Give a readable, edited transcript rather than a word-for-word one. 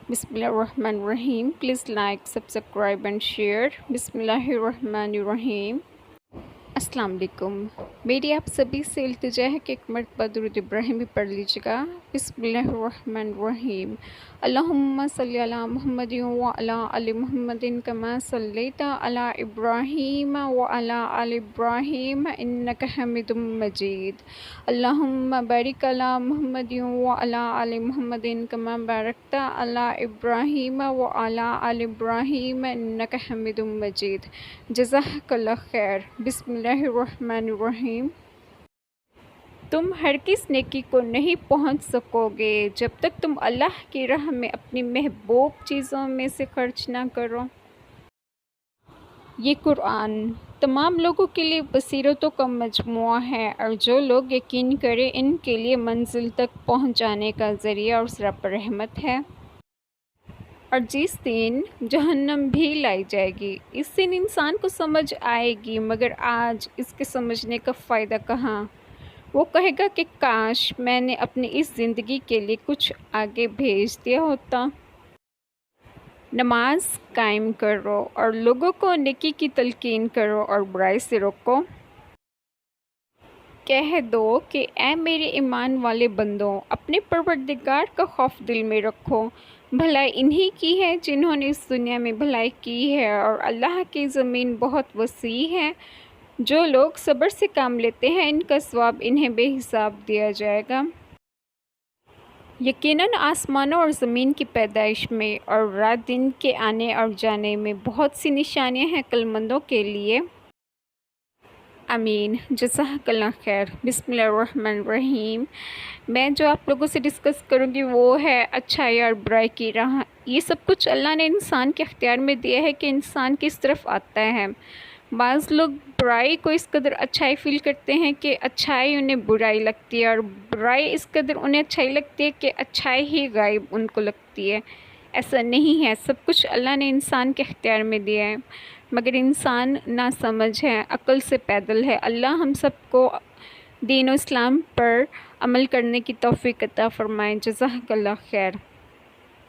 Bismillahirrahmanirrahim. Please like, subscribe and share. Bismillahirrahmanirrahim. अस्सलाम वालेकुम। मेरी आप सभी से इल्तिजा है कि एक मरतबा दुरूद इब्राहिमी पढ़ लीजिएगा। बिस्मिल्लाहिर्रहमानिर्रहीम। अल्लाहुम्मा सल्ली अला मुहम्मदिन व अला आलि मुहम्मदिन कमा सल्लैता अला इब्राहीम व अला आलि इब्राहीम इन्नका हमीदुम मजीद। अल्लाहुम्मा बारिक अला मुहम्मदिन व अला आलि मुहम्मदिन कमा बारकता अला इब्राहीम व अला आलि इब्राहीम इन्नका हमीदुम मजीद। जज़ाकल्लाह खैर। बिस्मिल्लाहिर्रहमानिर्रहीम। तुम हर किस नेकी को नहीं पहुंच सकोगे जब तक तुम अल्लाह की राह में अपनी महबूब चीज़ों में से खर्च ना करो। ये कुरान तमाम लोगों के लिए बसीरतों का मजमुआ है और जो लोग यकीन करें इनके लिए मंजिल तक पहुंचाने का ज़रिया और सरापा रहमत है। और जिस दिन जहन्नम भी लाई जाएगी, इस दिन इंसान को समझ आएगी, मगर आज इसके समझने का फ़ायदा कहाँ। वो कहेगा कि काश मैंने अपनी इस ज़िंदगी के लिए कुछ आगे भेज दिया होता। नमाज कायम करो और लोगों को नेकी की तलकीन करो और बुराई से रोको। कह दो कि ऐ मेरे ईमान वाले बंदों, अपने परवरदिगार का खौफ दिल में रखो। भलाई इन्हीं की है जिन्होंने इस दुनिया में भलाई की है और अल्लाह की ज़मीन बहुत वसी है। जो लोग सब्र से काम लेते हैं इनका सवाब इन्हें बेहिसाब दिया जाएगा। यकीनन आसमानों और ज़मीन की पैदाइश में और रात दिन के आने और जाने में बहुत सी निशानियां हैं अक्लमंदों के लिए। आमीन। जज़ाकल्लाह खैर। बिस्मिल्लाहिर्रहमानिर्रहीम। मैं जो आप लोगों से डिस्कस करूँगी वो है अच्छाई और बुराई की राह। ये सब कुछ अल्लाह ने इंसान के अख्तियार में दिया है कि इंसान किस तरफ आता है। बाज़ लोग बुराई को इस कदर अच्छाई फील करते हैं कि अच्छाई उन्हें बुराई लगती है और बुराई इस कदर उन्हें अच्छाई लगती है कि अच्छाई ही गायब उनको लगती है। ऐसा नहीं है, सब कुछ अल्लाह ने इंसान के अख्तियार में दिया है, मगर इंसान ना समझ है, अक्ल से पैदल है। अल्लाह हम सबको दीन और इस्लाम पर अमल करने की तौफीक अता फरमाए। जज़ाकल्लाह खैर।